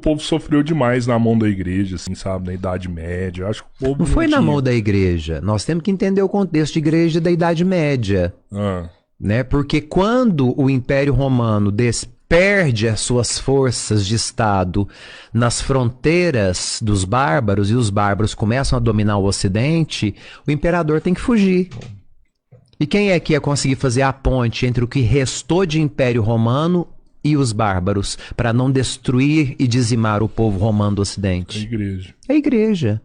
povo sofreu demais na mão da igreja, assim, sabe? Na Idade Média. Eu acho que o povo Não foi na mão da igreja. Nós temos que entender o contexto de igreja da Idade Média. Né? Porque quando o Império Romano perde as suas forças de Estado nas fronteiras dos bárbaros e os bárbaros começam a dominar o Ocidente, o imperador tem que fugir. E quem é que ia conseguir fazer a ponte entre o que restou de Império Romano e os bárbaros para não destruir e dizimar o povo romano do Ocidente? A igreja. A igreja.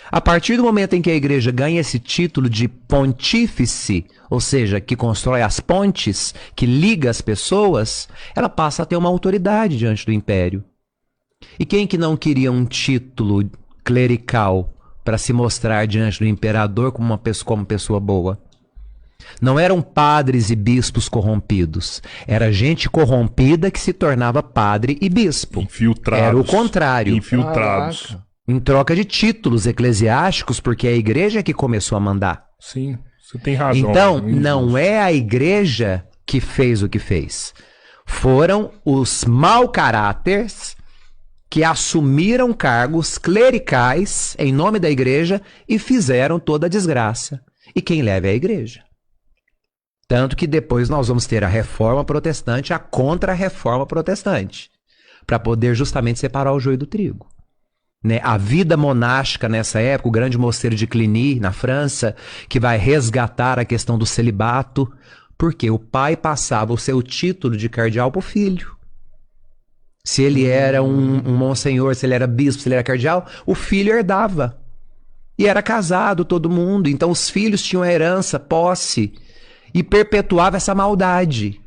A partir do momento em que a igreja ganha esse título de pontífice, ou seja, que constrói as pontes, que liga as pessoas, ela passa a ter uma autoridade diante do império. E quem que não queria um título clerical para se mostrar diante do imperador como pessoa boa? Não eram padres e bispos corrompidos. Era gente corrompida que se tornava padre e bispo. Infiltrados. Era o contrário. Infiltrados. Caraca. Em troca de títulos eclesiásticos, porque é a igreja que começou a mandar. Sim, você tem razão. Então, não é a igreja que fez o que fez. Foram os mau caráteres que assumiram cargos clericais em nome da igreja e fizeram toda a desgraça. E quem leva é a igreja. Tanto que depois nós vamos ter a reforma protestante, a contra-reforma protestante, para poder justamente separar o joio do trigo. Né? A vida monástica nessa época, o grande mosteiro de Cluny, na França, que vai resgatar a questão do celibato, porque o pai passava o seu título de cardeal para o filho. Se ele era um monsenhor, se ele era bispo, se ele era cardeal, o filho herdava. E era casado todo mundo, então os filhos tinham a herança, posse, e perpetuava essa maldade.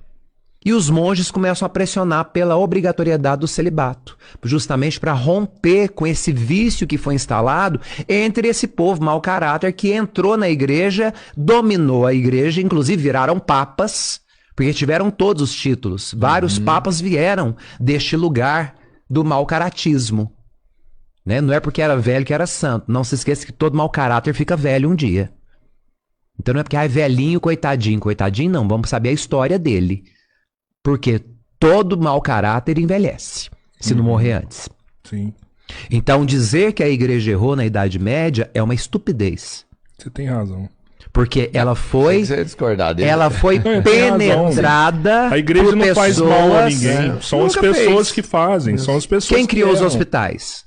E os monges começam a pressionar pela obrigatoriedade do celibato, justamente para romper com esse vício que foi instalado entre esse povo mau caráter que entrou na igreja, dominou a igreja, inclusive viraram papas, porque tiveram todos os títulos. Vários papas vieram deste lugar do mau caratismo. Né? Não é porque era velho que era santo. Não se esqueça que todo mau caráter fica velho um dia. Então não é porque é velhinho, coitadinho. Coitadinho não, vamos saber a história dele. Porque todo mau caráter envelhece, se não morrer antes. Sim. Então dizer que a igreja errou na Idade Média é uma estupidez. Você tem razão. Porque ela foi, ela foi penetrada. A igreja não faz mal a ninguém. São as pessoas que fazem. São as pessoas. Quem criou os hospitais?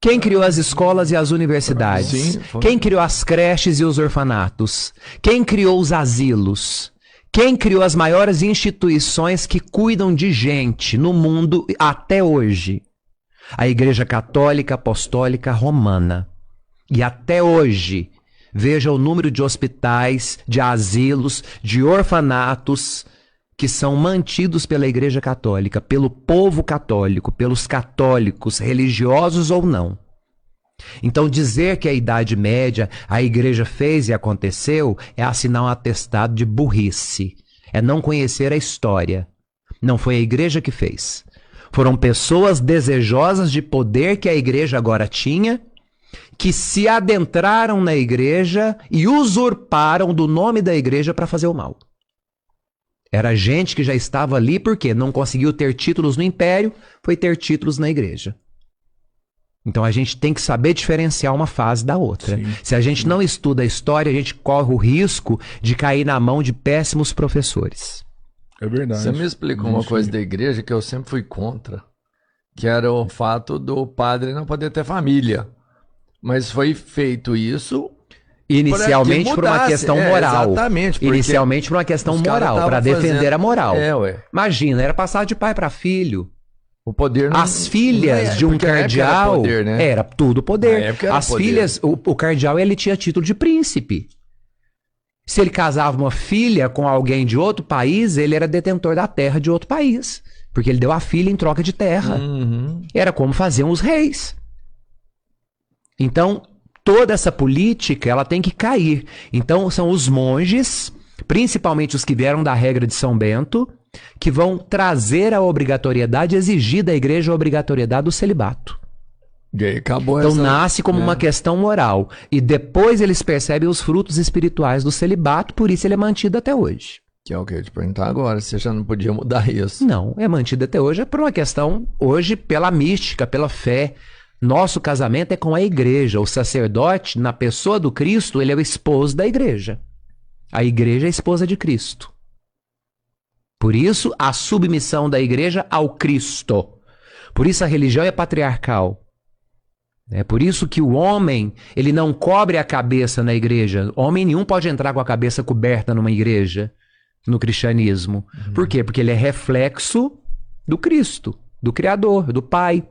Quem criou as escolas e as universidades? Sim, quem criou as creches e os orfanatos? Quem criou os asilos? Quem criou as maiores instituições que cuidam de gente no mundo até hoje? A Igreja Católica Apostólica Romana. E até hoje, veja o número de hospitais, de asilos, de orfanatos que são mantidos pela Igreja Católica, pelo povo católico, pelos católicos, religiosos ou não. Então dizer que a Idade Média a igreja fez e aconteceu é assinar um atestado de burrice. É não conhecer a história. Não foi a igreja que fez. Foram pessoas desejosas de poder que a igreja agora tinha, que se adentraram na igreja e usurparam do nome da igreja para fazer o mal. Era gente que já estava ali porque não conseguiu ter títulos no império, foi ter títulos na igreja. Então a gente tem que saber diferenciar uma fase da outra. Sim. Se a gente não estuda a história, a gente corre o risco de cair na mão de péssimos professores. É verdade. Você me explicou uma coisa da igreja que eu sempre fui contra, que era o fato do padre não poder ter família. Mas foi feito isso inicialmente por uma questão moral. Exatamente. Inicialmente por uma questão moral, para defender a moral. Ué. Imagina, era passar de pai para filho. O poder não, as filhas não de um cardeal era, poder, né? Era tudo poder. Era as poder. Filhas, o cardeal ele tinha título de príncipe. Se ele casava uma filha com alguém de outro país, ele era detentor da terra de outro país, porque ele deu a filha em troca de terra. Era como faziam os reis. Então, toda essa política ela tem que cair. Então, são os monges, principalmente os que vieram da regra de São Bento, que vão trazer a obrigatoriedade, exigir da igreja a obrigatoriedade do celibato. E aí acabou então nasce como uma questão moral. E depois eles percebem os frutos espirituais do celibato, por isso ele é mantido até hoje. Que é o que eu ia te perguntar agora, você já não podia mudar isso. Não, é mantido até hoje, é por uma questão, hoje, pela mística, pela fé. Nosso casamento é com a igreja. O sacerdote, na pessoa do Cristo, ele é o esposo da igreja. A igreja é a esposa de Cristo. Por isso, a submissão da igreja ao Cristo. Por isso, a religião é patriarcal. É por isso que o homem, ele não cobre a cabeça na igreja. Homem nenhum pode entrar com a cabeça coberta numa igreja, no cristianismo. Por quê? Porque ele é reflexo do Cristo, do Criador, do Pai.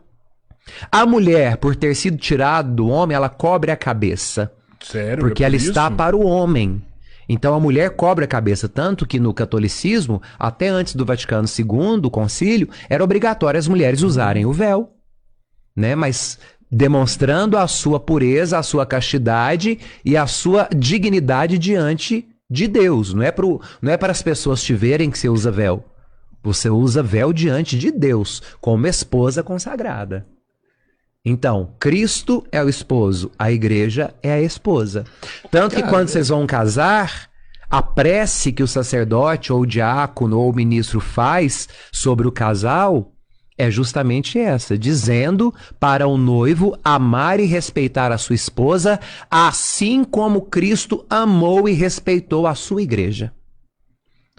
A mulher, por ter sido tirada do homem, ela cobre a cabeça. Sério? Porque É por ela isso? está para o homem. Então a mulher cobre a cabeça, tanto que no catolicismo, até antes do Vaticano II, o concílio, era obrigatório as mulheres usarem o véu, né? Mas demonstrando a sua pureza, a sua castidade e a sua dignidade diante de Deus. Não é para as pessoas te verem que você usa véu. Você usa véu diante de Deus, como esposa consagrada. Então, Cristo é o esposo, a igreja é a esposa. Tanto que quando vocês vão casar, a prece que o sacerdote ou o diácono ou o ministro faz sobre o casal é justamente essa, dizendo para o noivo amar e respeitar a sua esposa, assim como Cristo amou e respeitou a sua igreja.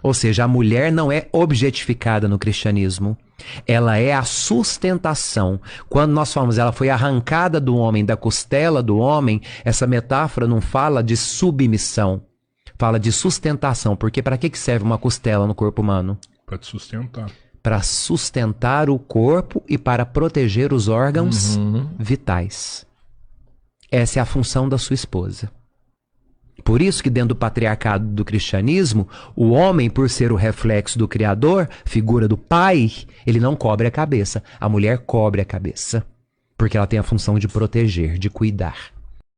Ou seja, a mulher não é objetificada no cristianismo. Ela é a sustentação. Quando nós falamos ela foi arrancada do homem, da costela do homem, essa metáfora não fala de submissão, fala de sustentação. Porque para que serve uma costela no corpo humano? Para te sustentar. Para sustentar o corpo e para proteger os órgãos vitais. Essa é a função da sua esposa. Por isso que dentro do patriarcado do cristianismo, o homem, por ser o reflexo do Criador, figura do Pai, ele não cobre a cabeça. A mulher cobre a cabeça, porque ela tem a função de proteger, de cuidar.